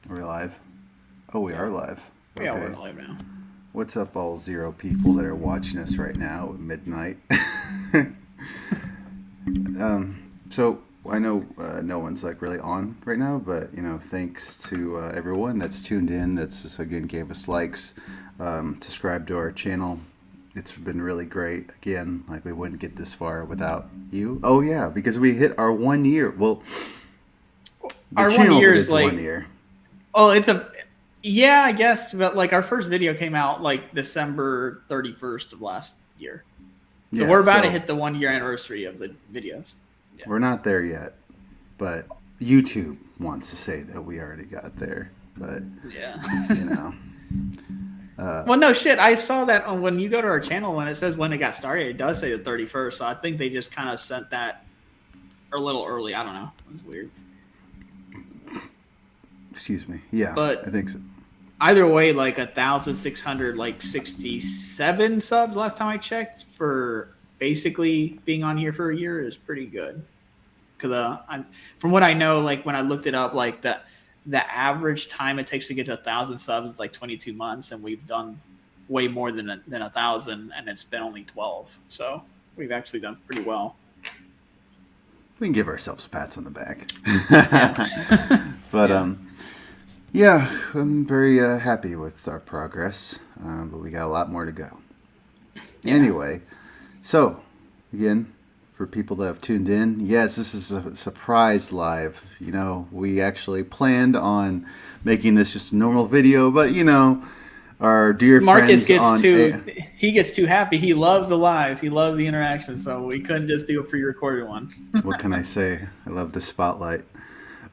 Are we live? Oh, we Yeah, are live. yeah, we're Okay. live now. What's up, all zero people that are watching us right now at midnight? So I know no one's like really on right now, but thanks to everyone that's tuned in. That's just, again gave us likes, subscribe to our channel. It's been really great. Again, like we wouldn't get this far without you. Oh yeah, because we hit our 1 year. Well, the Our one channel year hit is its one like, year. oh, it's a, yeah, I guess, but like our first video came out like December 31st of last year. So Yeah. we're about to So hit the 1 year anniversary of the videos. Yeah. we're not there yet, but YouTube wants to say that we already got there. But Yeah. you know, uh, Well, no shit. I saw that on when you go to our channel when it says when it got started, it does say the 31st. So I think they just kind of sent that a little early. I don't know. It's weird. excuse me. Yeah, I But think so. either way, like 1,600 like 67 subs last time I checked for basically being on here for a year is pretty good. Because from what I know, like when I looked it up, like the average time it takes to get to 1,000 subs is like 22 months, and we've done way more than 1,000, and it's been only 12. So we've actually done pretty well. We can give ourselves pats on the back. Yeah, But yeah, yeah, I'm very happy with our progress, but we got a lot more to go. yeah. Anyway, so again, for people that have tuned in, yes, this is a surprise live. We actually planned on making this just a normal video, but our dear Marcus friends gets on too he gets too happy. He loves the lives. He loves the interaction. So we couldn't just do a pre-recorded one. what can I say? I love the spotlight.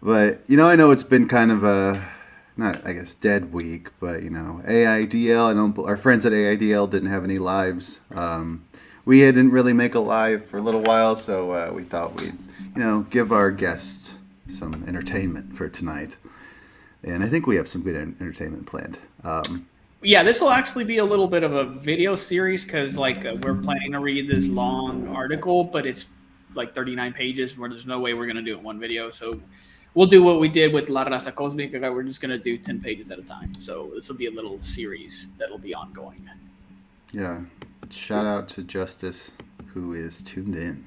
But I know it's been kind of a not, I guess, dead week, but AIDL. I know our friends at AIDL didn't have any lives. We didn't really make a live for a little while, so we thought we'd give our guests some entertainment for tonight. And I think we have some good entertainment planned. Yeah, this will actually be a little bit of a video series because like we're planning to read this long article, but it's like 39 pages where there's no way we're going to do it in one video. So we'll do what we did with La Raza Cosmica. We're just going to do 10 pages at a time. So this will be a little series that'll be ongoing. Yeah, shout out to Justice, who is tuned in.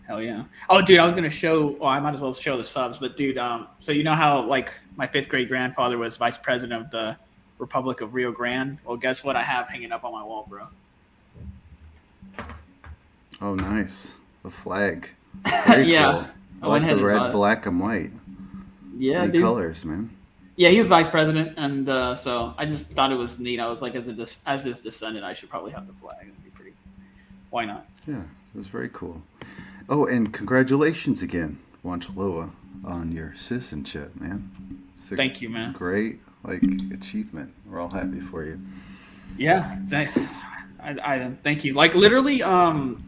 Hell yeah. Oh, dude, I was going to show, oh, I might as well show the subs, but dude, so you know how like my fifth grade grandfather was vice president of the Republic of Rio Grande? Well, guess what I have hanging up on my wall, bro? Oh, nice. The flag. Very Yeah, cool. I I went like ahead the and red, bought it. black, and white. Yeah, Neat dude. colors, man. Yeah, he was vice president, and so I just thought it was neat. I was like, as his descendant, I should probably have the flag. It'd be pretty. Why not? Yeah, it was very cool. Oh, and congratulations again, Wanchaloa, on your citizenship, man. It's a Thank you, man. great achievement. We're all happy for you. Yeah, I thank you. Like literally,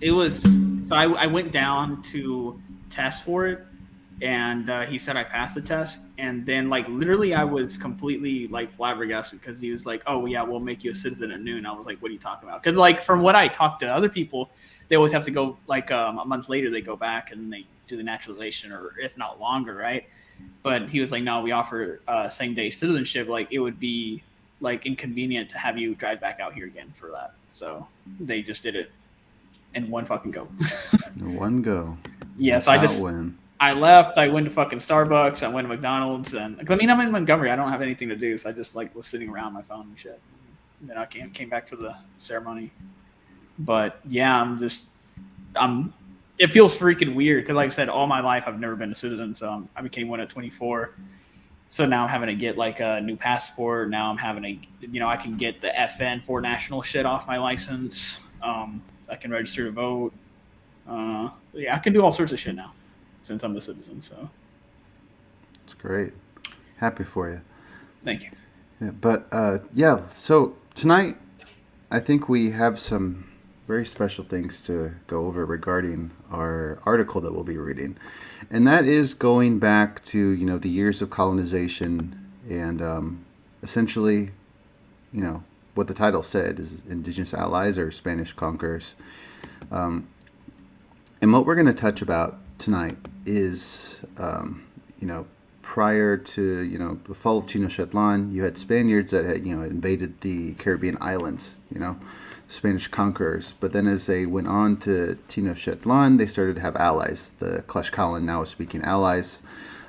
it was. So I went down to test for it, and he said I passed the test, and then like literally I was completely like flabbergasted because he was like, "Oh yeah, we'll make you a citizen at noon." I was like, "What are you talking about?" Because like from what I talked to other people, they always have to go like a month later they go back and they do the naturalization or if not longer, right? But he was like, "No, we offer same day citizenship. Like it would be like inconvenient to have you drive back out here again for that." So they just did it in one fucking go. One go. Yeah, That's so I how it just went. I left. I went to fucking Starbucks. I went to McDonald's, and I mean, I'm in Montgomery. I don't have anything to do, so I just like was sitting around my phone and shit. And then I came back for the ceremony. But yeah, I'm. It feels freaking weird because, like I said, all my life I've never been a citizen. So I became one at 24. So now I'm having to get like a new passport. Now I'm having to, I can get the FN for national shit off my license. I can register to vote. Yeah, I can do all sorts of shit now since I'm a citizen. So It's great. Happy for you. thank you. Yeah, but yeah, so tonight I think we have some very special things to go over regarding our article that we'll be reading. And that is going back to, the years of colonization and essentially, what the title said is indigenous allies or Spanish conquerors. And what we're going to touch about tonight is, prior to the fall of Tenochtitlan, you had Spaniards that had invaded the Caribbean islands. Spanish conquerors. But then as they went on to Tenochtitlan, they started to have allies. The Tlaxcalan now speaking allies,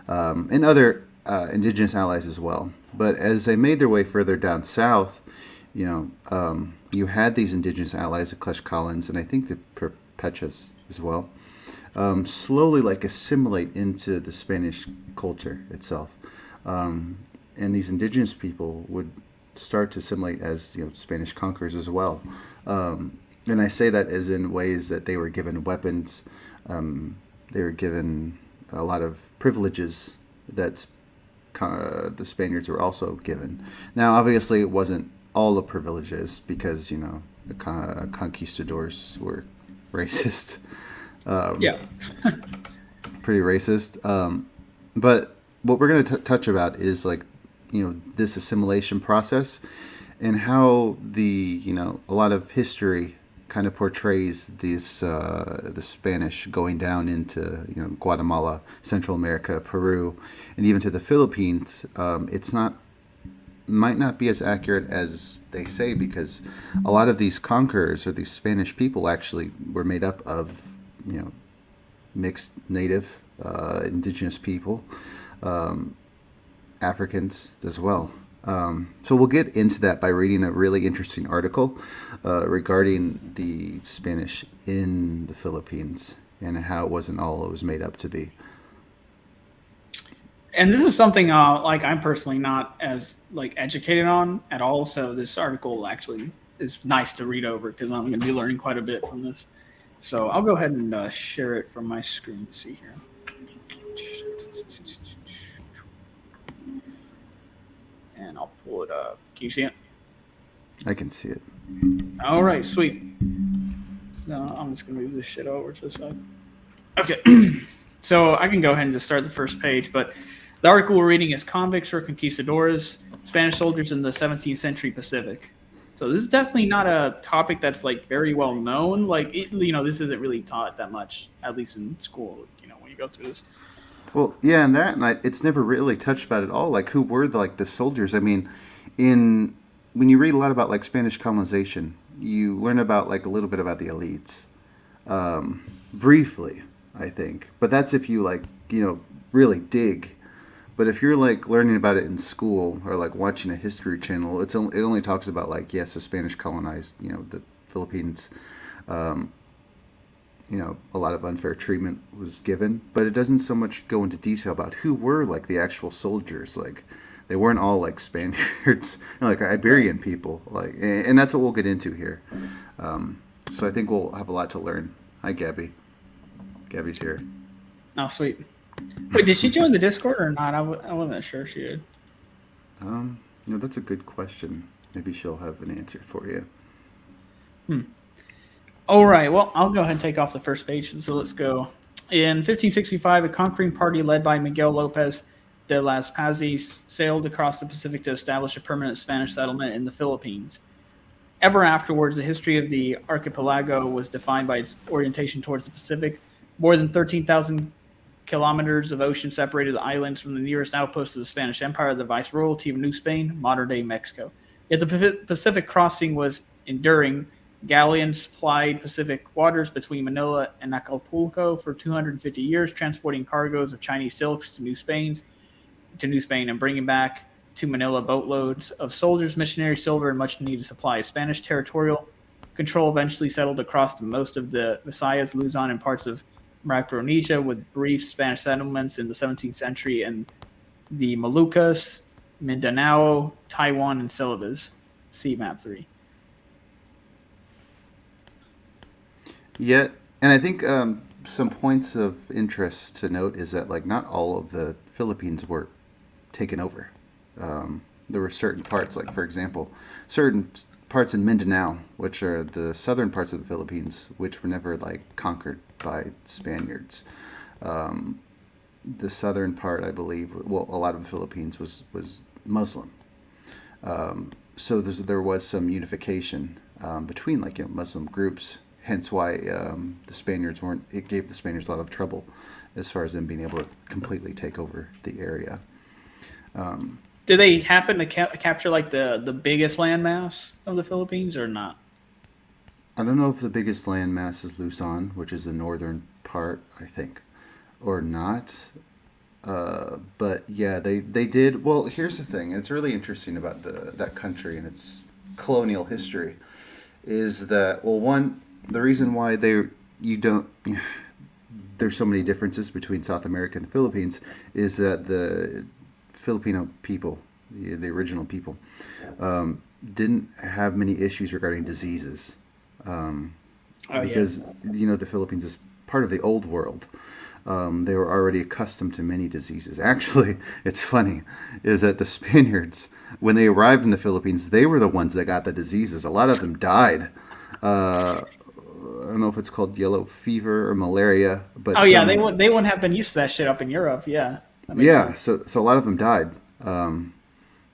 and other indigenous allies as well. But as they made their way further down south, you had these indigenous allies, the Tlaxcalans, and I think the Perpechas as well, slowly assimilate into the Spanish culture itself. And these indigenous people would start to assimilate as Spanish conquerors as well. And I say that as in ways that they were given weapons, they were given a lot of privileges that the Spaniards were also given. Now, obviously, it wasn't all the privileges because the conquistadors were racist. Yeah. Pretty racist. But what we're going to touch about is this assimilation process and how a lot of history kind of portrays the Spanish going down into Guatemala, Central America, Peru, and even to the Philippines. Might not be as accurate as they say, because a lot of these conquerors or these Spanish people actually were made up of mixed native, indigenous people, Africans as well. So we'll get into that by reading a really interesting article regarding the Spanish in the Philippines and how it wasn't all it was made up to be. And this is something I'm personally not as educated on at all. So this article actually is nice to read over because I'm going to be learning quite a bit from this. So I'll go ahead and share it from my screen to see here. And I'll pull it up. Can you see it? I can see it. All right, sweet. So I'm just going to move this shit over to the side. Okay. So I can go ahead and just start the first page, but the article we're reading is Convicts or Conquistadores, Spanish Soldiers in the 17th Century Pacific. So this is definitely not a topic that's very well known. This isn't really taught that much, at least in school, when you go through this. Well, yeah, and it's never really touched about at all. Who were the soldiers? I mean, when you read a lot about Spanish colonization, you learn about a little bit about the elites, briefly, I think. But that's if you really dig. But if you're learning about it in school or watching a history channel, it only talks about yes, the Spanish colonized the Philippines. A lot of unfair treatment was given, but it doesn't so much go into detail about who were the actual soldiers. They weren't all Spaniards, Iberian people. And that's what we'll get into here. So I think we'll have a lot to learn. Hi, Gabby. Gabby's here. Oh, sweet. Wait, did she join the Discord or not? I wasn't sure she did. That's a good question. Maybe she'll have an answer for you. All right. Well, I'll go ahead and take off the first page. So let's go. In 1565, a conquering party led by Miguel Lopez de las Pazes sailed across the Pacific to establish a permanent Spanish settlement in the Philippines. Ever afterwards, the history of the archipelago was defined by its orientation towards the Pacific. More than 13,000 kilometers of ocean separated the islands from the nearest outpost of the Spanish Empire, the Viceroyalty of New Spain, modern-day Mexico. Yet the Pacific crossing was enduring. Galleons plied Pacific waters between Manila and Acapulco for 250 years, transporting cargoes of Chinese silks to New Spain, and bringing back to Manila boatloads of soldiers, missionaries, silver, and much-needed supplies. Spanish territorial control eventually settled across most of the Visayas, Luzon, and parts of Micronesia, with brief Spanish settlements in the 17th century in the Moluccas, Mindanao, Taiwan, and Celebes. See map 3. Yeah, and I think some points of interest to note is that not all of the Philippines were taken over. There were certain parts, for example, certain parts in Mindanao, which are the southern parts of the Philippines, which were never conquered by Spaniards. The southern part, I believe, a lot of the Philippines was Muslim. So there was some unification between Muslim groups. Hence why the Spaniards it gave the Spaniards a lot of trouble as far as them being able to completely take over the area. Did they happen to capture like the biggest landmass of the Philippines or not? I don't know if the biggest landmass is Luzon, which is the northern part, I think, or not. But yeah, they did. Well, here's the thing. It's really interesting about that country and its colonial history is that, well, one, the reason why you don't there's so many differences between South America and the Philippines is that the Filipino people, the original people, didn't have many issues regarding diseases, Oh yeah. because the Philippines is part of the old world. They were already accustomed to many diseases. Actually, it's funny, is that the Spaniards, when they arrived in the Philippines, they were the ones that got the diseases. A lot of them died. I don't know if it's called yellow fever or malaria, Oh but yeah, some, they wouldn't have been used to that shit up in Europe. Yeah, that makes yeah. sense. So a lot of them died.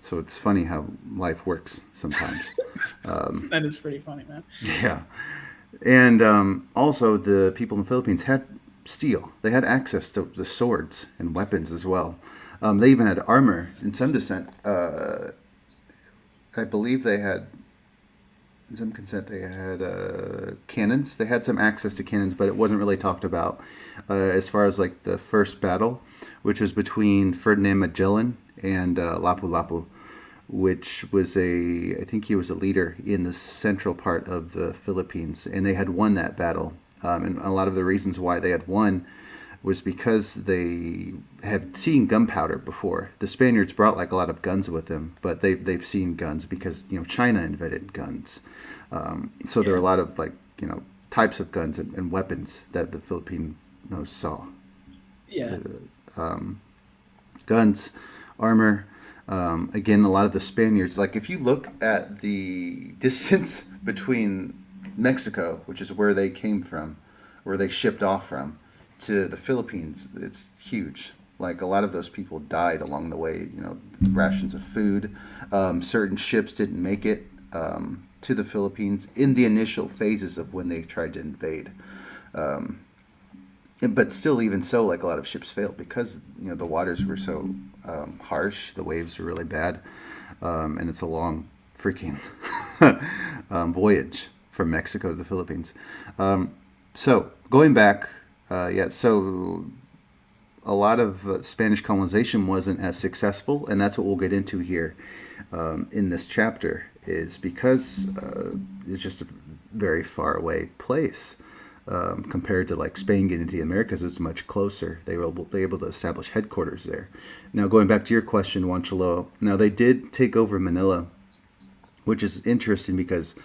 So it's funny how life works sometimes. That is pretty funny, man. Yeah. And also, the people in the Philippines had steel. They had access to the swords and weapons as well. They even had armor in some descent. I believe they had, in some consent, they had cannons. They had some access to cannons, but it wasn't really talked about as far as like the first battle, which was between Ferdinand Magellan and Lapu-Lapu, which was I think he was a leader in the central part of the Philippines, and they had won that battle. And a lot of the reasons why they had won was because they had seen gunpowder before. The Spaniards brought like a lot of guns with them, but they've seen guns because China invented guns. So there are a Yeah, lot of like types of guns and weapons that the Filipinos saw. yeah, Guns, armor. Again, a lot of the Spaniards, like if you look at the distance between Mexico, which is where they came from, where they shipped off from, to the Philippines, it's huge. Like a lot of those people died along the way, rations of food. Certain ships didn't make it to the Philippines in the initial phases of when they tried to invade. But still, even so, like a lot of ships failed because the waters were so harsh, the waves were really bad, and it's a long freaking voyage from Mexico to the Philippines. So going back, yeah, so a lot of Spanish colonization wasn't as successful, and that's what we'll get into here in this chapter. Is because it's just a very far away place. Compared to like Spain getting into the Americas, it's much closer. They were able to establish headquarters there. Now, going back to your question, Juanchalo, now they did take over Manila, which is interesting because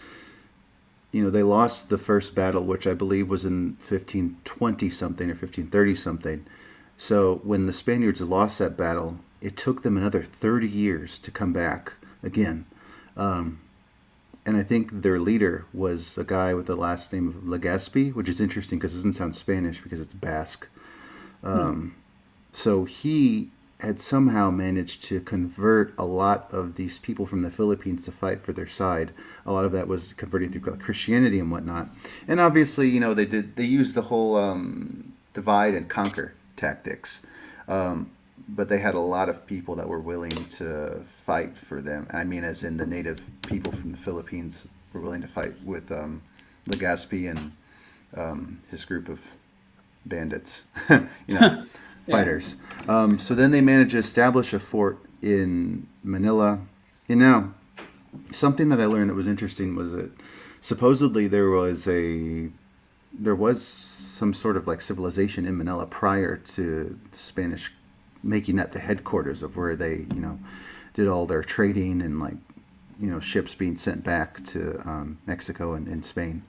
they lost the first battle, which I believe was in 1520 something or 1530 something. So when the Spaniards lost that battle, it took them another 30 years to come back again. And I think their leader was a guy with the last name of Legazpi, which is interesting because it doesn't sound Spanish because it's Basque. So he had somehow managed to convert a lot of these people from the Philippines to fight for their side. A lot of that was converted through Christianity and whatnot. And obviously, they used the whole divide and conquer tactics. But they had a lot of people that were willing to fight for them. I mean, as in the native people from the Philippines were willing to fight with Legazpi and his group of bandits, yeah. fighters. So then they managed to establish a fort in Manila. Something that I learned that was interesting was that supposedly there was some sort of like civilization in Manila prior to Spanish making that the headquarters of where they, did all their trading and like, ships being sent back to Mexico and Spain.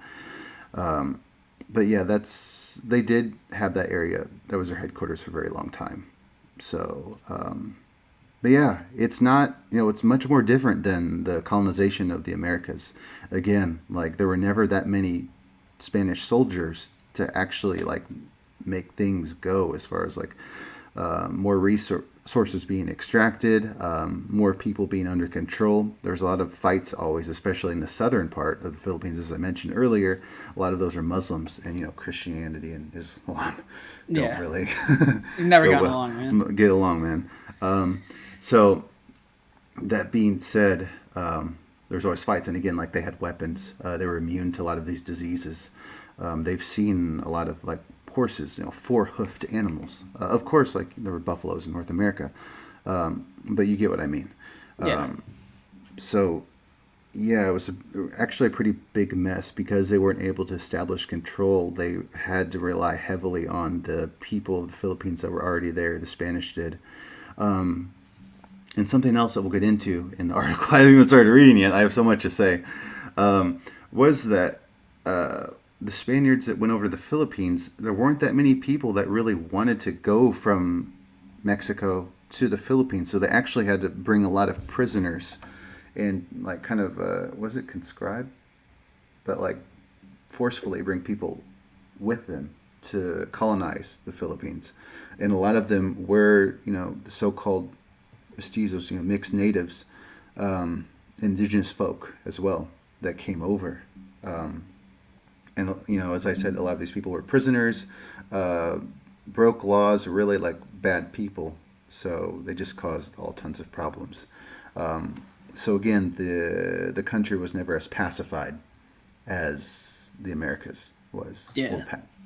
But yeah, they did have that area. That was their headquarters for a very long time. So, but yeah, it's not, it's much more different than the colonization of the Americas. Again, like there were never that many Spanish soldiers to actually like make things go as far as like more resources being extracted, more people being under control. There's a lot of fights always, especially in the southern part of the Philippines, as I mentioned earlier. A lot of those are Muslims, and Christianity and Islam don't Yeah. really We've never go gotten well. along, man. Get along, man. So that being said, there's always fights, and again, like they had weapons. They were immune to a lot of these diseases. They've seen a lot of like horses, four-hoofed animals. Of course, like there were buffaloes in North America, but you get what I mean. Yeah. So yeah, it was actually a pretty big mess because they weren't able to establish control. They had to rely heavily on the people of the Philippines that were already there. The Spanish did. And something else that we'll get into in the article, I haven't even started reading yet, I have so much to say, was that the Spaniards that went over to the Philippines, there weren't that many people that really wanted to go from Mexico to the Philippines. So they actually had to bring a lot of prisoners and like kind of, was it conscribe? But like forcefully bring people with them to colonize the Philippines. And a lot of them were, the so-called mestizos, mixed natives, indigenous folk as well that came over. And, as I said, a lot of these people were prisoners, broke laws, really like bad people. So they just caused all tons of problems. So again, the country was never as pacified as the Americas was. Yeah. Well,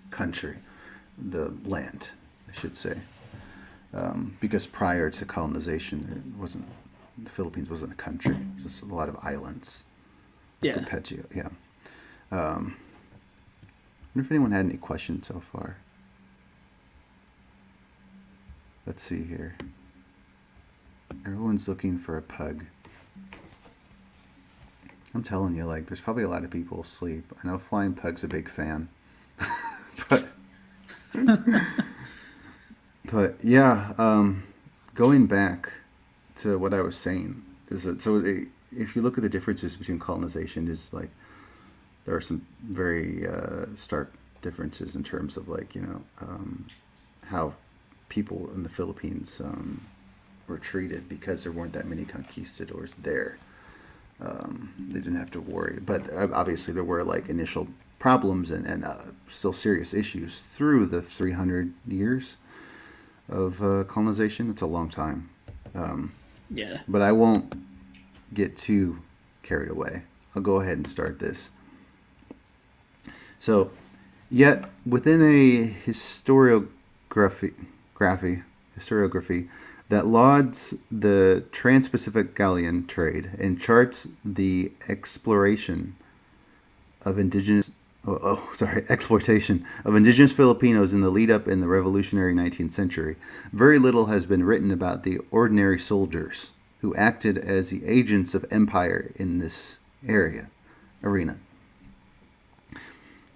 country, the land, I should say. Because prior to colonization, the Philippines wasn't a country, just a lot of islands. Yeah. Archipelago, yeah. I wonder if anyone had any questions so far. Let's see here. Everyone's looking for a pug. I'm telling you, like, there's probably a lot of people asleep. I know Flying Pug's a big fan. But yeah, going back to what I was saying is that if you look at the differences between colonization, is like there are some very stark differences in terms of like how people in the Philippines were treated because there weren't that many conquistadors there. They didn't have to worry, but obviously there were like initial problems and still serious issues through the 300 years of colonization. It's a long time. Yeah. But I won't get too carried away. I'll go ahead and start this. So, yet within a historiography that lauds the trans-Pacific galleon trade and charts the exploitation of indigenous Filipinos in the lead up in the revolutionary 19th century, very little has been written about the ordinary soldiers who acted as the agents of empire in this arena.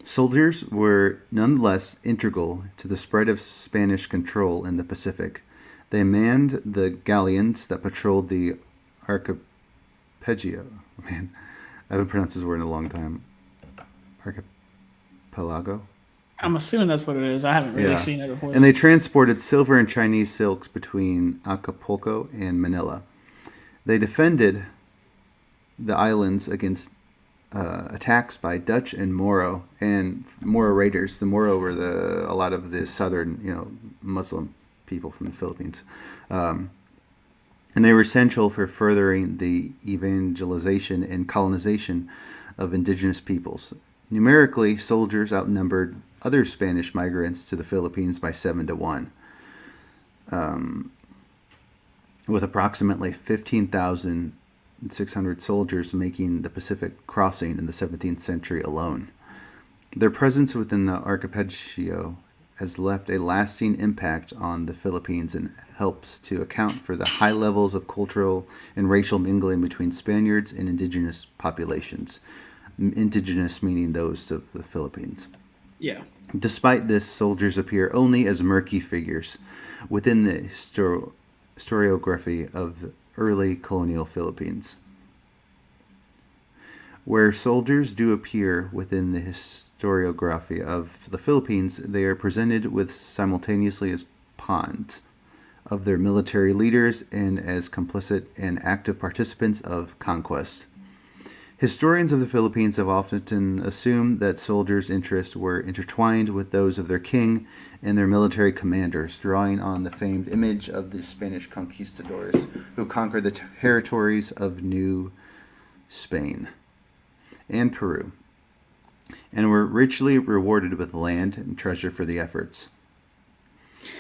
Soldiers were nonetheless integral to the spread of Spanish control in the Pacific. They manned the galleons that patrolled the archipelago. Man, I haven't pronounced this word in a long time. Archipelago? I'm assuming that's what it is. I haven't really seen it before. And they transported silver and Chinese silks between Acapulco and Manila. They defended the islands against attacks by Dutch and Moro raiders. The Moro were a lot of the southern, Muslim people from the Philippines. And they were essential for furthering the evangelization and colonization of indigenous peoples. Numerically, soldiers outnumbered other Spanish migrants to the Philippines by 7-1, with approximately 15,600 soldiers making the Pacific crossing in the 17th century alone. Their presence within the archipelago has left a lasting impact on the Philippines and helps to account for the high levels of cultural and racial mingling between Spaniards and indigenous populations. Indigenous meaning those of the Philippines. Yeah. Despite this, soldiers appear only as murky figures within the historiography of the early colonial Philippines. Where soldiers do appear within the historiography of the Philippines, they are presented with simultaneously as pawns of their military leaders and as complicit and active participants of conquest. Historians of the Philippines have often assumed that soldiers' interests were intertwined with those of their king and their military commanders, drawing on the famed image of the Spanish conquistadors who conquered the territories of New Spain and Peru, and were richly rewarded with land and treasure for the efforts.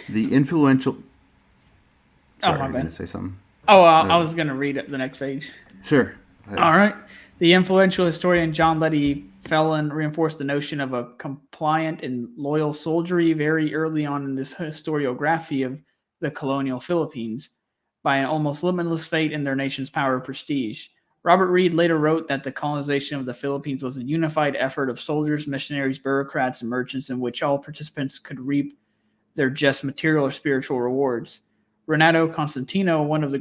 The influential. Sorry, my you're going bad. to say something? Oh, I was going to read the next page. Sure. All right. The influential historian John Letty Phelan reinforced the notion of a compliant and loyal soldiery very early on in this historiography of the colonial Philippines by an almost limitless faith in their nation's power and prestige. Robert Reed later wrote that the colonization of the Philippines was a unified effort of soldiers, missionaries, bureaucrats, and merchants in which all participants could reap their just material or spiritual rewards. Renato Constantino, one of the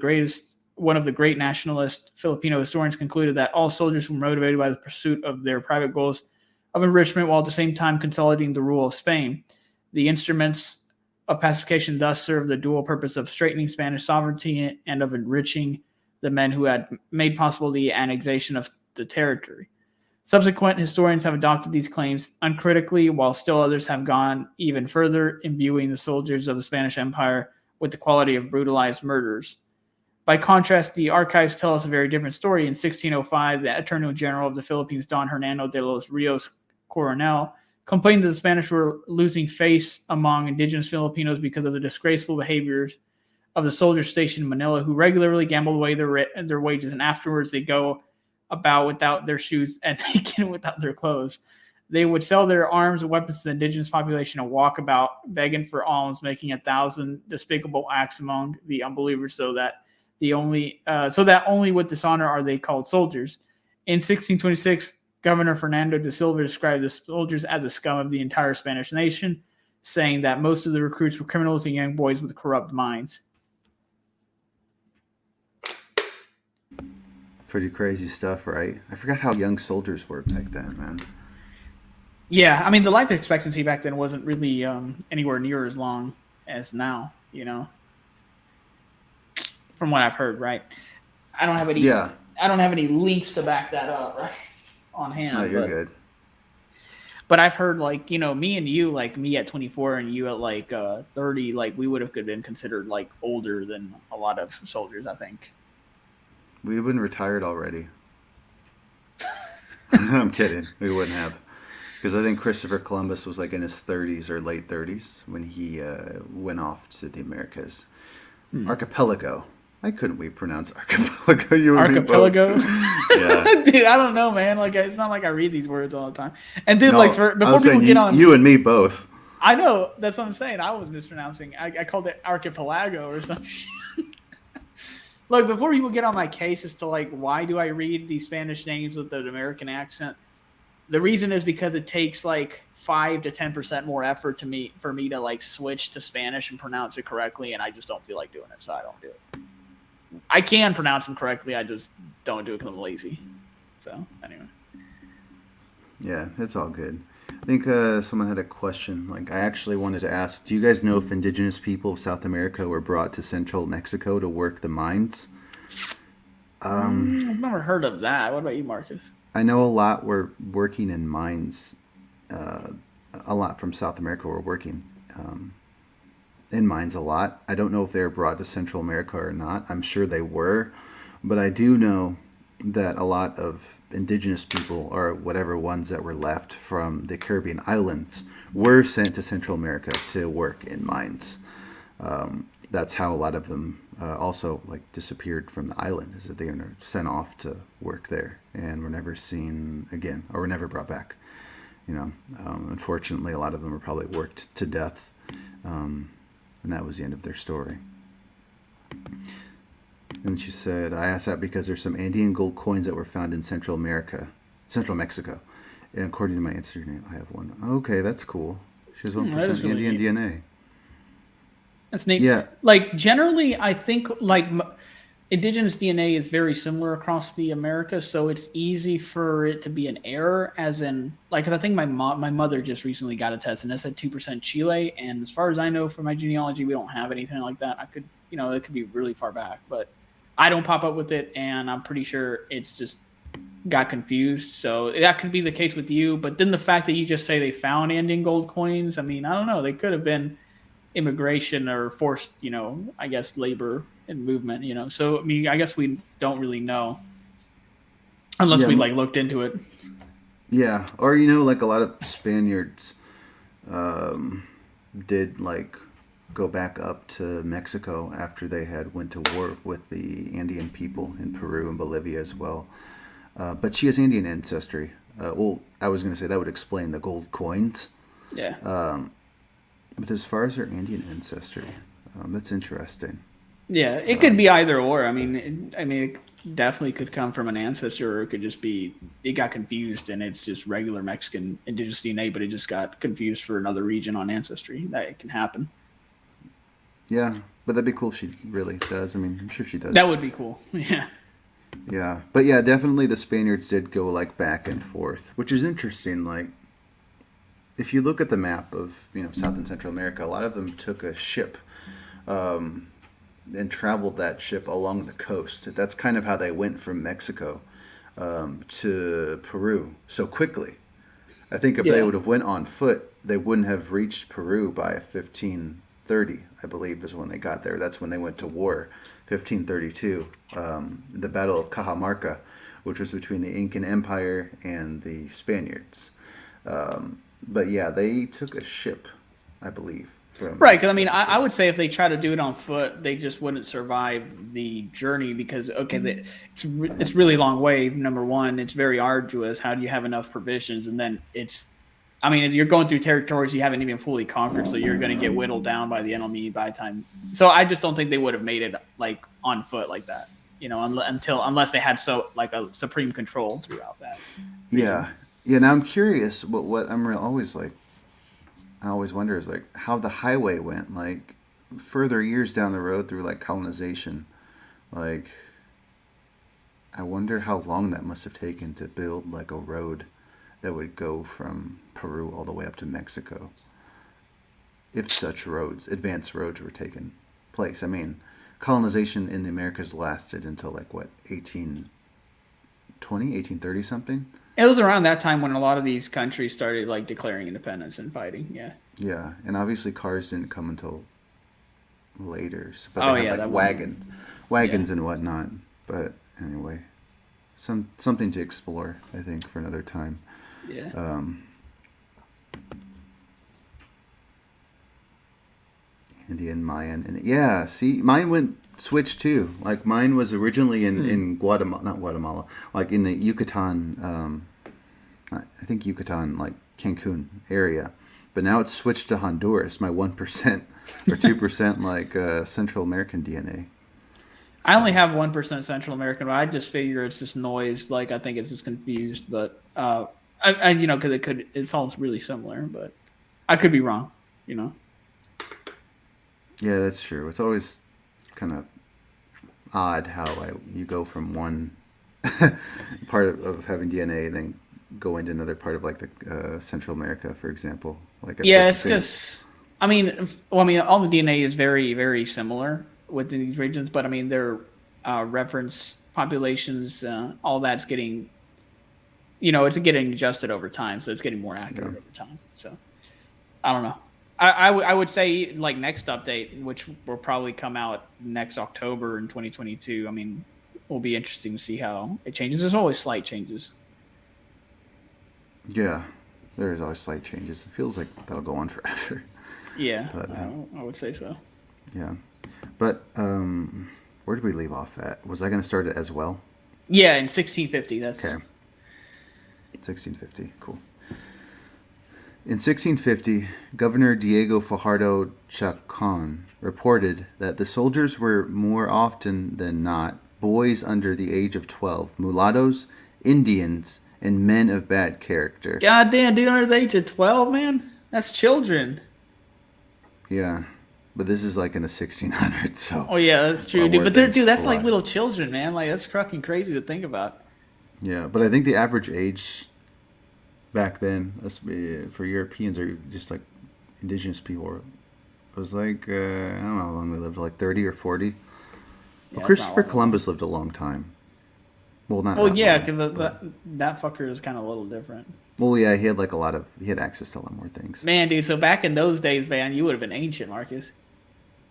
great nationalist Filipino historians, concluded that all soldiers were motivated by the pursuit of their private goals of enrichment while at the same time consolidating the rule of Spain. The instruments of pacification thus served the dual purpose of straightening Spanish sovereignty and of enriching the men who had made possible the annexation of the territory. Subsequent historians have adopted these claims uncritically, while still others have gone even further, imbuing the soldiers of the Spanish Empire with the quality of brutalized murderers. By contrast, the archives tell us a very different story. In 1605, the Attorney General of the Philippines, Don Hernando de los Rios Coronel, complained that the Spanish were losing face among indigenous Filipinos because of the disgraceful behaviors of the soldiers stationed in Manila, who regularly gambled away their wages, and afterwards they go about without their shoes and naked without their clothes. They would sell their arms and weapons to the indigenous population and walk about begging for alms, making 1,000 despicable acts among the unbelievers, so that only with dishonor are they called soldiers. In 1626, Governor Fernando de Silva described the soldiers as a scum of the entire Spanish nation, saying that most of the recruits were criminals and young boys with corrupt minds. Pretty crazy stuff, right? I forgot how young soldiers were back then, man. Yeah, I mean, the life expectancy back then wasn't really anywhere near as long as now, from what I've heard, right? I don't have any links to back that up, right, on hand. No, you're good. But I've heard, me and you, me at 24 and you at 30, we would have been considered older than a lot of soldiers, I think. We would have been retired already. I'm kidding. We wouldn't have. Because I think Christopher Columbus was in his 30s or late 30s when he went off to the Americas. Archipelago. Why couldn't we pronounce archipelago? You and archipelago? Yeah. Dude, I don't know, man. It's not like I read these words all the time. And dude, before people get on... You and me both. I know. That's what I'm saying. I was mispronouncing. I called it archipelago or something. Look, before people get on my case as to why do I read these Spanish names with an American accent, the reason is because it takes 5 to 10% more effort for me to switch to Spanish and pronounce it correctly, and I just don't feel like doing it, so I don't do it. I can pronounce them correctly, I just don't do it because I'm lazy. So anyway. Yeah, it's all good. I think someone had a question. I actually wanted to ask, do you guys know if indigenous people of South America were brought to central Mexico to work the mines? I've never heard of that. What about you, Marcus? I know a lot were working in mines. A lot from South America were working in mines a lot. I don't know if they were brought to Central America or not. I'm sure they were. But I do know that a lot of indigenous people, or whatever ones that were left from the Caribbean islands, were sent to Central America to work in mines. That's how a lot of them also disappeared from the island, is that they were sent off to work there and were never seen again, or were never brought back. Unfortunately, a lot of them were probably worked to death, and that was the end of their story. And she said, I asked that because there's some Andean gold coins that were found in Central Mexico. And according to my Instagram, I have one. Okay, that's cool. She has 1% really Andean DNA. That's neat. Yeah. Generally, I think, indigenous DNA is very similar across the Americas, so it's easy for it to be an error, as in, I think my mother just recently got a test, and it said 2% Chile, and as far as I know from my genealogy, we don't have anything like that. I could, it could be really far back, but I don't pop up with it, and I'm pretty sure it's just got confused. So that could be the case with you. But then the fact that you just say they found Indian gold coins, I mean, I don't know. They could have been immigration or forced, I guess labor and movement, So I mean, I guess we don't really know unless Yeah, we like looked into it. yeah, or like a lot of Spaniards um, did like go back up to Mexico after they had went to war with the Andean people in Peru and Bolivia as well. But she has Indian ancestry. Well, I was going to say that would explain the gold coins. Yeah. But as far as her Indian ancestry, that's interesting. Yeah, it could be either or. I mean, it definitely could come from an ancestor, or it could just be it got confused and it's just regular Mexican indigenous DNA, but it just got confused for another region on ancestry. That can happen. Yeah, but that'd be cool if she really does. I mean, I'm sure she does. That would be cool. Yeah. Yeah, but yeah, definitely the Spaniards did go like back and forth, which is interesting. Like, if you look at the map of South and Central America, a lot of them took a ship, and traveled that ship along the coast. That's kind of how they went from Mexico to Peru so quickly. I think if they would have went on foot, they wouldn't have reached Peru by 1530. I believe is when they got there. That's when they went to war, 1532, the Battle of Cajamarca, which was between the Incan Empire and the Spaniards. But yeah, they took a ship, I believe. Right, because I mean, I would say if they try to do it on foot, they just wouldn't survive the journey because it's really long way. Number one, it's very arduous. How do you have enough provisions? And then you're going through territories you haven't even fully conquered, so you're going to get whittled down by the enemy by the time. So I just don't think they would have made it like on foot like that, unless they had like a supreme control throughout that. Yeah, yeah. Now I'm curious. What I'm always like. I always wonder is like how the highway went like further years down the road through like colonization. Like I wonder how long that must have taken to build like a road that would go from Peru all the way up to Mexico. If such advanced roads were taking place. I mean, colonization in the Americas lasted until like what, 1820, 1830 something? It was around that time when a lot of these countries started like declaring independence and fighting. Yeah. Yeah, and obviously cars didn't come until later, but they had like wagons and whatnot. But anyway, something to explore, I think, for another time. Yeah. Indian, Mayan, and yeah, see, mine switched too. Like mine was originally in Guatemala, not Guatemala, like in the Yucatan. I think Yucatan, like Cancun area, but now it's switched to Honduras. My 1% or 2% like Central American DNA. So. I only have 1% Central American, but I just figure it's just noise. Like I think it's just confused, but because it's all really similar, but I could be wrong. Yeah, that's true. It's always kind of odd how you go from one part of having DNA and then go into another part of like the Central America, for example. Like it's because all the DNA is very, very similar within these regions, but I mean their reference populations, all that's getting, it's getting adjusted over time, so it's getting more accurate over time. So I don't know. I would say like next update, which will probably come out next October in 2022. I mean, will be interesting to see how it changes. There's always slight changes. Yeah, there is always slight changes. It feels like that'll go on forever. Yeah, but, I would say so. Yeah, but where did we leave off at? Was I going to start it as well? Yeah, in 1650. That's okay. 1650, cool. In 1650, Governor Diego Fajardo Chacon reported that the soldiers were more often than not boys under the age of 12, mulattoes, Indians, and men of bad character. God damn, dude, under the age of 12, man? That's children. Yeah, but this is like in the 1600s, so... Oh, yeah, that's true, dude. But that's like little children, man. Like, that's fucking crazy to think about. Yeah, but I think the average age... back then, for Europeans or just like indigenous people, it was like I don't know how long they lived, like 30 or 40. Well, Christopher Columbus lived a long time. Well, not Well, that yeah, long, because but that fucker is kind of a little different. well, yeah, he had like he had access to a lot more things. Man, dude, so back in those days, man, you would have been ancient, Marcus.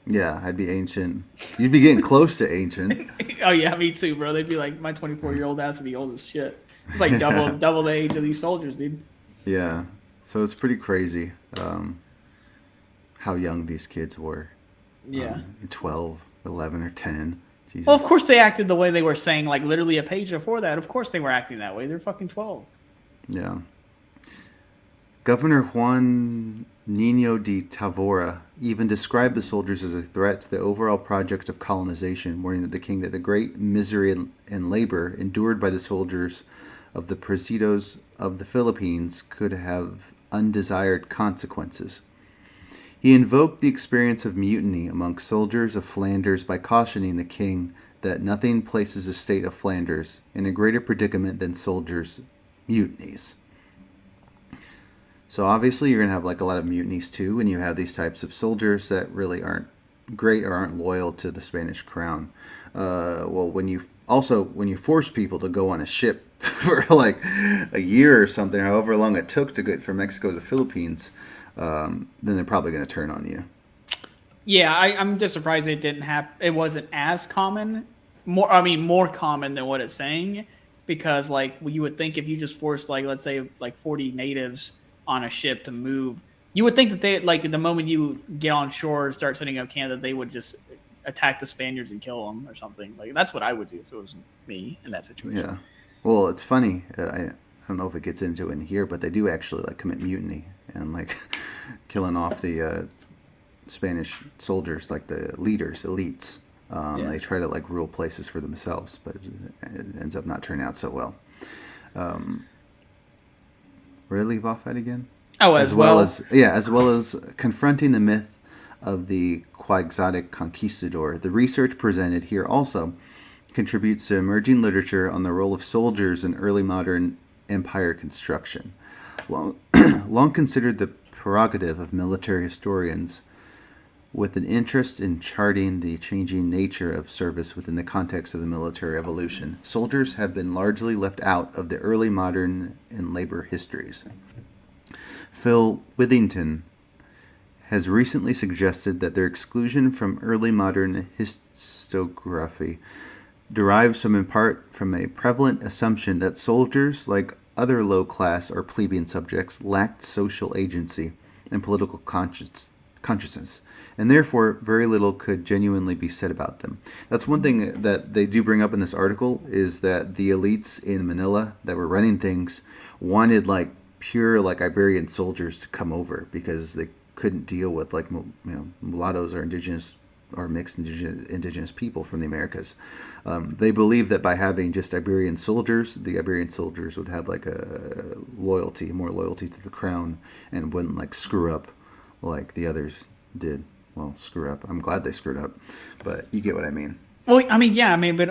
Yeah, I'd be ancient. You'd be getting close to ancient. Oh yeah, me too, bro. They'd be like, my 24-year-old has to be old as shit. It's like Yeah, double the age of these soldiers, dude. yeah. So it's pretty crazy how young these kids were. Yeah. 12, 11, or 10. Well, of Jesus. course they acted the way they were saying, like literally a page before that. Of course they were acting that way. They're fucking 12. Yeah. Governor Juan Nino de Tavora even described the soldiers as a threat to the overall project of colonization, warning that the king that the great misery and labor endured by the soldiers of the presidios of the Philippines could have undesired consequences. He invoked the experience of mutiny among soldiers of Flanders by cautioning the king that nothing places the state of Flanders in a greater predicament than soldiers' mutinies. So obviously you're going to have like a lot of mutinies too when you have these types of soldiers that really aren't great or aren't loyal to the Spanish crown. Well, when you force people to go on a ship for like a year or something, however long it took to get from Mexico to the Philippines, then they're probably going to turn on you. Yeah, I'm just surprised it didn't happen. It wasn't as common. More common than what it's saying, because like you would think if you just forced like let's say like 40 natives on a ship to move, you would think that they like the moment you get on shore and start setting up camp that they would just attack the Spaniards and kill them or something. Like that's what I would do if it was me in that situation. Yeah. Well, it's funny. I don't know if it gets into it in here, but they do actually like commit mutiny and like killing off the Spanish soldiers, like the leaders, elites. Yeah. They try to like rule places for themselves, but it ends up not turning out so well. Where did I leave off at again? Oh, as well. As well as confronting the myth of the Quixotic conquistador. The research presented here also contributes to emerging literature on the role of soldiers in early modern empire construction. Long considered the prerogative of military historians, with an interest in charting the changing nature of service within the context of the military evolution, soldiers have been largely left out of the early modern and labor histories. Phil Withington has recently suggested that their exclusion from early modern historiography derives in part from a prevalent assumption that soldiers, like other low-class or plebeian subjects, lacked social agency and political consciousness, and therefore very little could genuinely be said about them. That's one thing that they do bring up in this article, is that the elites in Manila that were running things wanted like pure like Iberian soldiers to come over because they couldn't deal with like mulattoes or indigenous or mixed indigenous people from the Americas. They believed that by having just Iberian soldiers, the Iberian soldiers would have like a more loyalty to the crown, and wouldn't like screw up like the others did. Well, screw up. I'm glad they screwed up, but you get what I mean. Well, I mean, yeah, but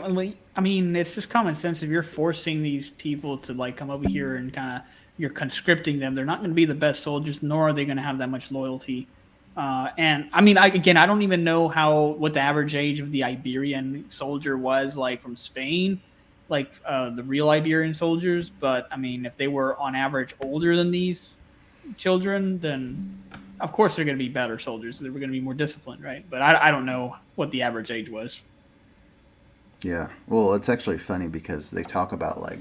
it's just common sense. If you're forcing these people to like come over here and kind of you're conscripting them, they're not going to be the best soldiers, nor are they going to have that much loyalty. And I mean, I don't even know what the average age of the Iberian soldier was like from Spain, like the real Iberian soldiers. But I mean, if they were on average older than these children, then of course they're going to be better soldiers. They're going to be more disciplined, right? But I don't know what the average age was. Yeah. Well, it's actually funny because they talk about like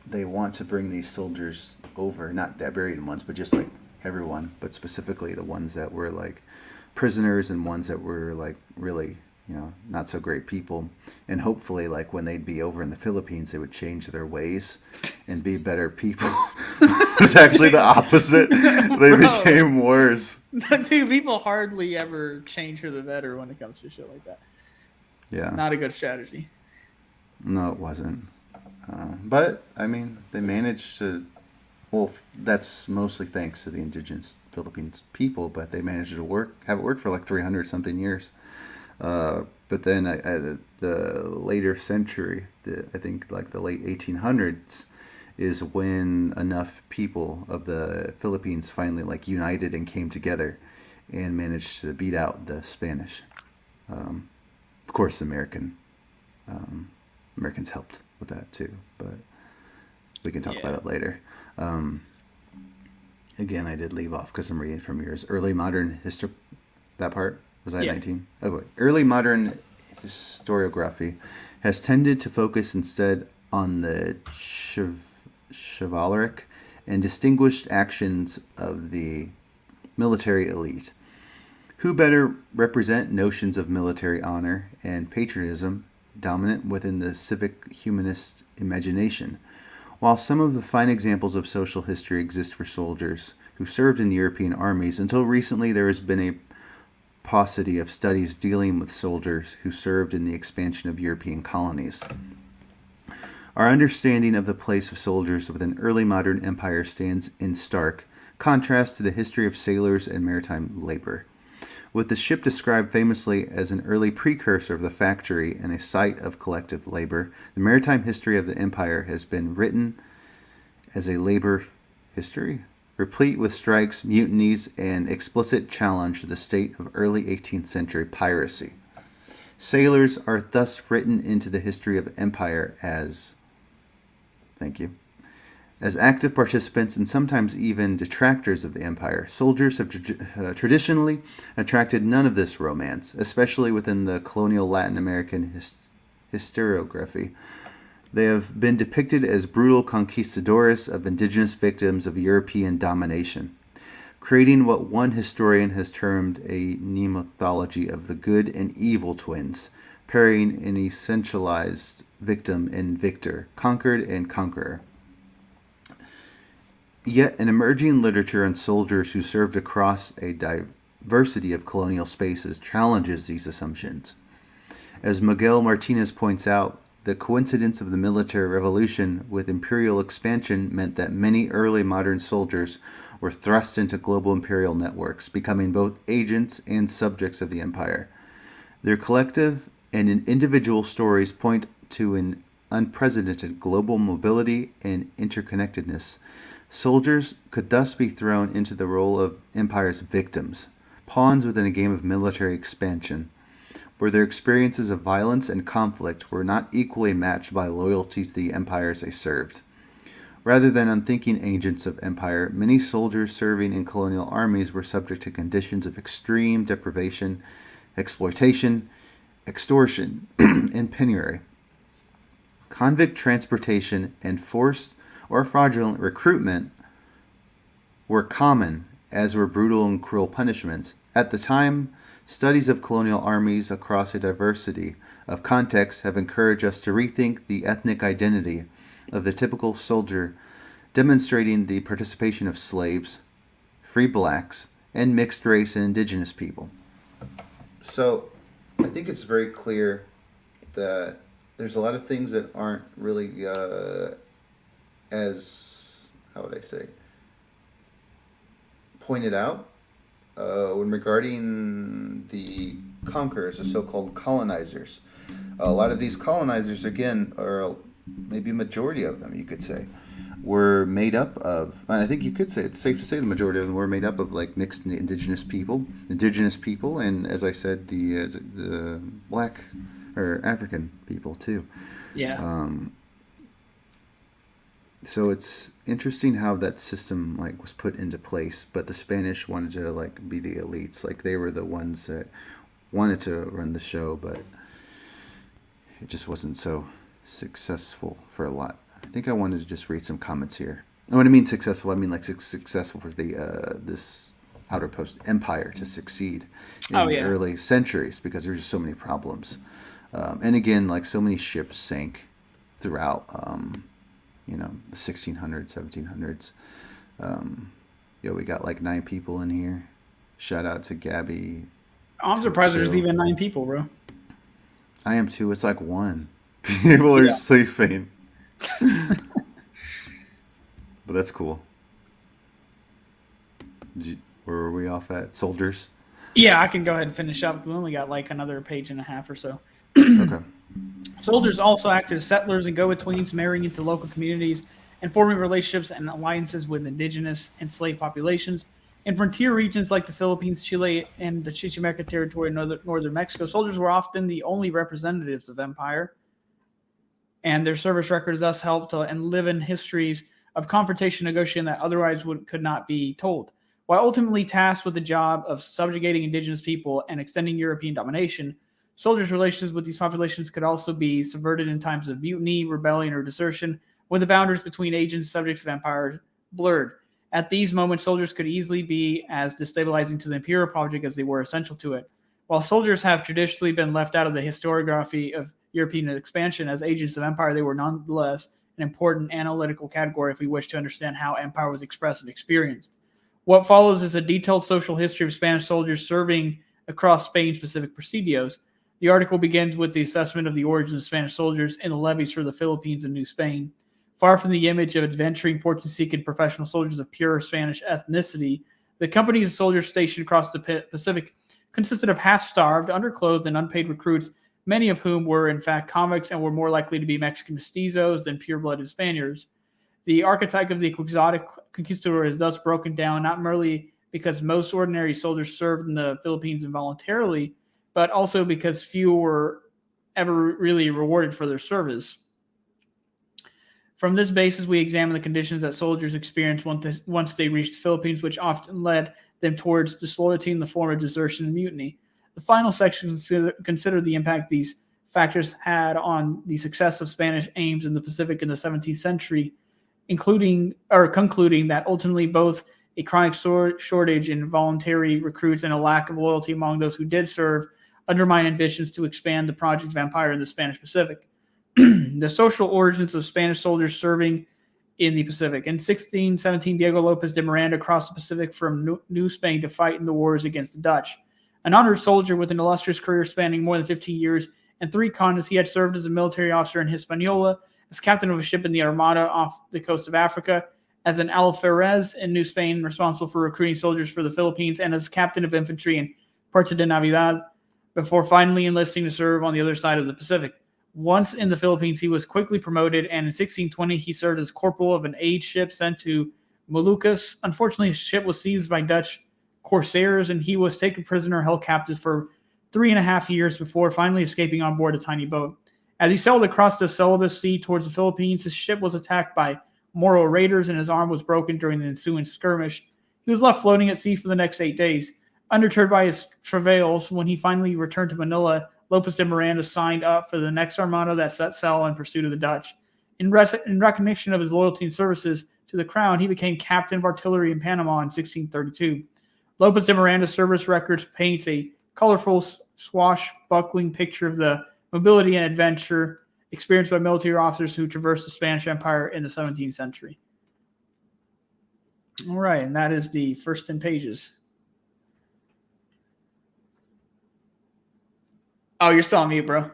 they want to bring these soldiers over, not the Iberian ones, but just like everyone, but specifically the ones that were like prisoners and ones that were like really, not so great people. And hopefully like when they'd be over in the Philippines, they would change their ways and be better people. It's actually the opposite. They became worse. Dude, people hardly ever change for the better when it comes to shit like that. Yeah. Not a good strategy. No, it wasn't. But, I mean, they managed to... Well, that's mostly thanks to the indigenous Philippines people, but they managed to have it work for like 300-something years. But then the later century, I think like the late 1800s, is when enough people of the Philippines finally like united and came together and managed to beat out the Spanish. Of course, Americans helped. with that too, but we can talk Yeah. about it later. Um, Again, I did leave off because I'm reading from yours. Early modern history. That part was I Yeah. 19? Oh, wait. Early modern historiography has tended to focus instead on the chivalric and distinguished actions of the military elite. Who better represent notions of military honor and patriotism dominant within the civic humanist imagination? While some of the fine examples of social history exist for soldiers who served in European armies, until recently there has been a paucity of studies dealing with soldiers who served in the expansion of European colonies. Our understanding of the place of soldiers within early modern empire stands in stark contrast to the history of sailors and maritime labor. With the ship described famously as an early precursor of the factory and a site of collective labor, the maritime history of the empire has been written as a labor history, replete with strikes, mutinies, and explicit challenge to the state of early 18th century piracy. Sailors are thus written into the history of empire as, thank you, as active participants and sometimes even detractors of the empire. Soldiers have traditionally attracted none of this romance, especially within the colonial Latin American historiography. They have been depicted as brutal conquistadores of indigenous victims of European domination, creating what one historian has termed a nemythology of the good and evil twins, pairing an essentialized victim and victor, conquered and conqueror. Yet an emerging literature on soldiers who served across a diversity of colonial spaces challenges these assumptions. As Miguel Martinez points out, the coincidence of the military revolution with imperial expansion meant that many early modern soldiers were thrust into global imperial networks, becoming both agents and subjects of the empire. Their collective and individual stories point to an unprecedented global mobility and interconnectedness. Soldiers could thus be thrown into the role of empire's victims, pawns within a game of military expansion, where their experiences of violence and conflict were not equally matched by loyalty to the empires they served. Rather than unthinking agents of empire, many soldiers serving in colonial armies were subject to conditions of extreme deprivation, exploitation, extortion, and penury. Convict transportation and forced or fraudulent recruitment were common, as were brutal and cruel punishments. At the time, studies of colonial armies across a diversity of contexts have encouraged us to rethink the ethnic identity of the typical soldier, demonstrating the participation of slaves, free blacks, and mixed race and indigenous people. So, I think it's very clear that there's a lot of things that aren't really as, how would I say, pointed out when regarding the conquerors, the so-called colonizers. A lot of these colonizers, again, or maybe a majority of them, you could say, were made up of, I think you could say, it's safe to say the majority of them were made up of like mixed indigenous people, and as I said, the black or African people too. Yeah. So it's interesting how that system like was put into place, but the Spanish wanted to like be the elites, like they were the ones that wanted to run the show, but it just wasn't so successful for a lot. I think I wanted to just read some comments here. And when I mean successful, I mean like successful for the this outer post empire to succeed in the early centuries, because there's just so many problems. And again, like so many ships sank throughout, the 1600s, 1700s. We got like 9 people in here. Shout out to Gabby. I'm surprised there's even 9 people, bro. I am too. It's like 1. People are sleeping. But that's cool. Where were we off at? Soldiers? Yeah, I can go ahead and finish up. We only got like another page and a half or so. Okay. Soldiers also acted as settlers and go-betweens, marrying into local communities and forming relationships and alliances with indigenous enslaved populations. In frontier regions like the Philippines, Chile, and the Chichimeca territory in northern Mexico, soldiers were often the only representatives of empire. and their service records thus help to and live in histories of confrontation negotiation that otherwise could not be told. While ultimately tasked with the job of subjugating indigenous people and extending European domination, soldiers' relations with these populations could also be subverted in times of mutiny, rebellion, or desertion, when the boundaries between agents and subjects of empire blurred. At these moments, soldiers could easily be as destabilizing to the imperial project as they were essential to it. While soldiers have traditionally been left out of the historiography of European expansion as agents of empire, they were nonetheless an important analytical category if we wish to understand how empire was expressed and experienced. What follows is a detailed social history of Spanish soldiers serving across Spain's Pacific presidios. The article begins with the assessment of the origins of Spanish soldiers in the levees for the Philippines and New Spain. Far from the image of adventuring, fortune-seeking professional soldiers of pure Spanish ethnicity, the companies of soldiers stationed across the Pacific consisted of half-starved, underclothed, and unpaid recruits, many of whom were in fact convicts and were more likely to be Mexican mestizos than pure-blooded Spaniards. The archetype of the exotic conquistador is thus broken down not merely because most ordinary soldiers served in the Philippines involuntarily, but also because few were ever really rewarded for their service. From this basis, we examine the conditions that soldiers experienced once they reached the Philippines, which often led them towards disloyalty in the form of desertion and mutiny. The final section consider the impact these factors had on the success of Spanish aims in the Pacific in the 17th century, concluding that ultimately both a chronic shortage in voluntary recruits and a lack of loyalty among those who did serve undermined ambitions to expand the project of empire in the Spanish Pacific. The social origins of Spanish soldiers serving in the Pacific. In 1617, Diego Lopez de Miranda crossed the Pacific from New Spain to fight in the wars against the Dutch. An honored soldier with an illustrious career spanning more than 15 years and 3 continents, he had served as a military officer in Hispaniola, as captain of a ship in the Armada off the coast of Africa, as an alferez in New Spain, responsible for recruiting soldiers for the Philippines, and as captain of infantry in Puerto de Navidad, before finally enlisting to serve on the other side of the Pacific. Once in the Philippines, he was quickly promoted, and in 1620, he served as corporal of an aid ship sent to Moluccas. Unfortunately, his ship was seized by Dutch corsairs, and he was taken prisoner, held captive for 3.5 years before finally escaping on board a tiny boat. As he sailed across the Celebes Sea towards the Philippines, his ship was attacked by Moro raiders, and his arm was broken during the ensuing skirmish. He was left floating at sea for the next 8 days. Undeterred by his travails, when he finally returned to Manila, Lopez de Miranda signed up for the next armada that set sail in pursuit of the Dutch. In recognition of his loyalty and services to the crown, he became captain of artillery in Panama in 1632. Lopez de Miranda's service records paints a colorful, swashbuckling picture of the mobility and adventure experienced by military officers who traversed the Spanish Empire in the 17th century. All right, and that is the first 10 pages. Oh, you're still on mute, bro.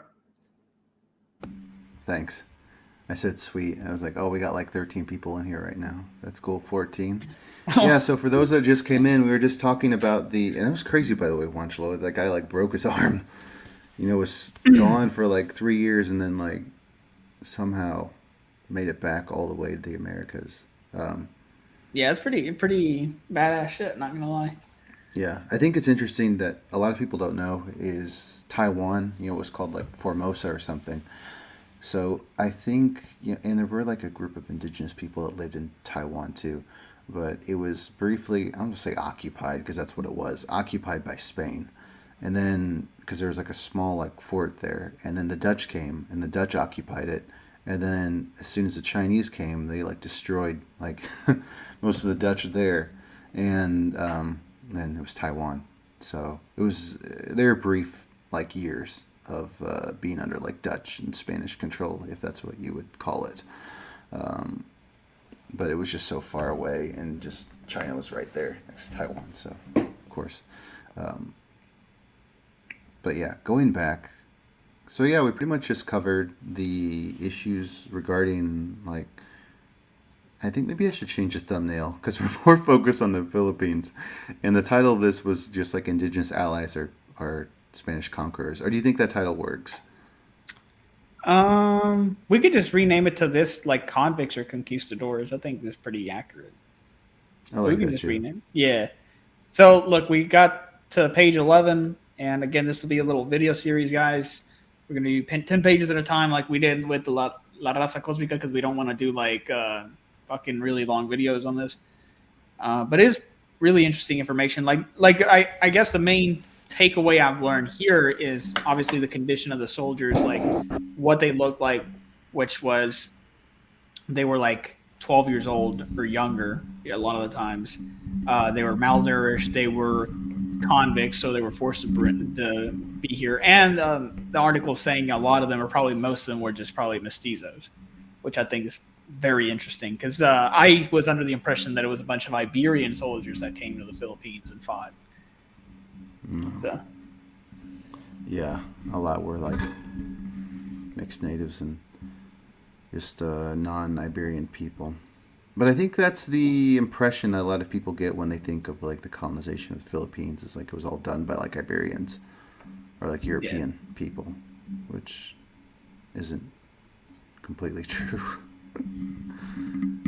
Thanks. I said sweet. I was like, oh, we got like 13 people in here right now. That's cool. 14. Yeah, so for those that just came in, we were just talking about and it was crazy, by the way, Wanchlo. That guy like broke his arm. Was gone for like 3 years and then like somehow made it back all the way to the Americas. Yeah, it's pretty badass shit, not gonna lie. Yeah, I think it's interesting that a lot of people don't know is Taiwan, it was called like Formosa or something. So I think, and there were like a group of indigenous people that lived in Taiwan too, but it was briefly, I'm going to say occupied because that's what it was, occupied by Spain. And then, because there was like a small like fort there, and then the Dutch came and the Dutch occupied it. And then as soon as the Chinese came, they like destroyed like most of the Dutch there. And then it was Taiwan. So it was, they were brief like years of being under like Dutch and Spanish control, if that's what you would call it. But it was just so far away, and just China was right there next to Taiwan. So of course. But yeah, going back. So yeah, we pretty much just covered the issues regarding like, I think maybe I should change the thumbnail because we're more focused on the Philippines. And the title of this was just like Indigenous Allies or Spanish Conquerors. Or do you think that title works? We could just rename it to this, like Convicts or Conquistadores. I think that's pretty accurate. I like we can that just too. rename. Yeah. So look, we got to page 11, and again, this will be a little video series, guys. We're going to do 10 pages at a time, like we did with the La Raza Cosmica because we don't want to do like fucking really long videos on this. But it is really interesting information. I guess the main takeaway I've learned here is obviously the condition of the soldiers, like what they looked like, which was they were like 12 years old or younger a lot of the times. They were malnourished. They were convicts, so they were forced to be here. And the article saying a lot of them, or probably most of them, were just probably mestizos, which I think is very interesting because I was under the impression that it was a bunch of Iberian soldiers that came to the Philippines and fought. No. So, Yeah, a lot were like mixed natives and just non-Iberian people. But I think that's the impression that a lot of people get when they think of like the colonization of the Philippines. Is like it was all done by like Iberians or like European people, which isn't completely true.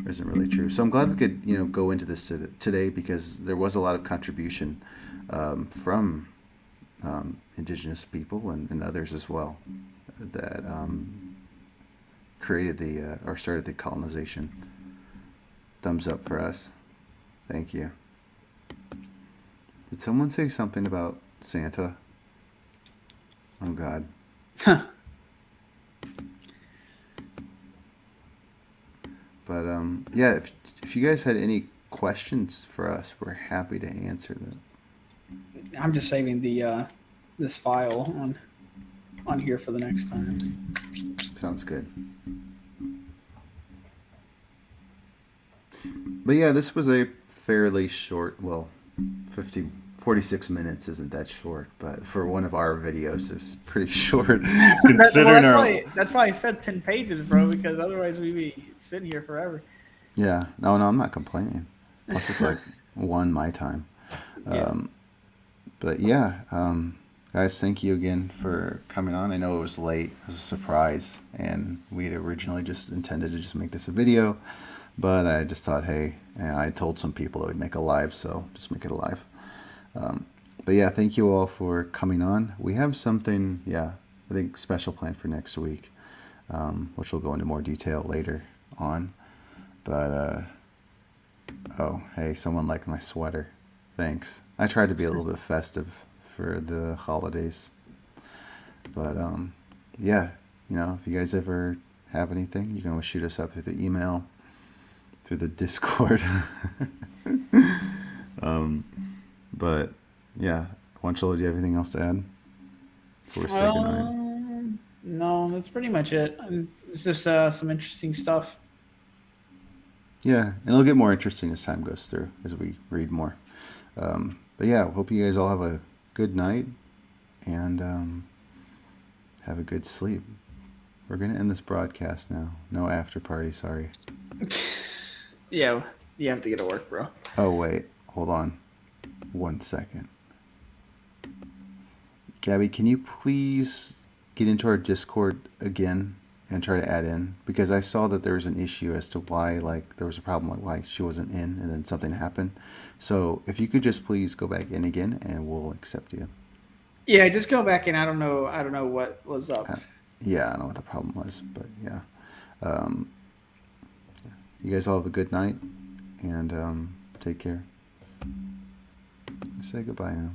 Isn't really true. So I'm glad we could go into this today because there was a lot of contribution from indigenous people and others as well that created or started the colonization. Thumbs up for us. Thank you. Did someone say something about Santa? Oh God. But yeah, if you guys had any questions for us, we're happy to answer them. I'm just saving the this file on here for the next time. Sounds good. But yeah, this was a fairly short, 46 minutes isn't that short, but for one of our videos, it's pretty short. Considering that's why I said 10 pages, bro, because otherwise we'd be sitting here forever. Yeah, no, I'm not complaining. Plus, it's like my time. Yeah. But yeah, guys, thank you again for coming on. I know it was late. It was a surprise, and we had originally just intended to just make this a video, but I just thought, hey, and I told some people that we'd make a live, so just make it a live. But yeah, thank you all for coming on. We have something, I think special planned for next week, which we'll go into more detail later on. But, oh, hey, someone liked my sweater. Thanks. I tried to be a little bit festive for the holidays. But, yeah, if you guys ever have anything, you can always shoot us up through the email, through the Discord. But, yeah, Juancho, do you have anything else to add before we say goodnight? No, that's pretty much it. It's just some interesting stuff. Yeah, and it'll get more interesting as time goes through, as we read more. But yeah, hope you guys all have a good night and have a good sleep. We're going to end this broadcast now. No after party, sorry. Yeah, you have to get to work, bro. Oh, wait. Hold on. 1 second. Gabby, can you please get into our Discord again and try to add in? Because I saw that there was an issue as to why, there was a problem, why she wasn't in, and then something happened. So if you could just please go back in again, and we'll accept you. Yeah, just go back in. I don't know what was up. Yeah, I don't know what the problem was, but yeah. You guys all have a good night, and take care. Say goodbye now.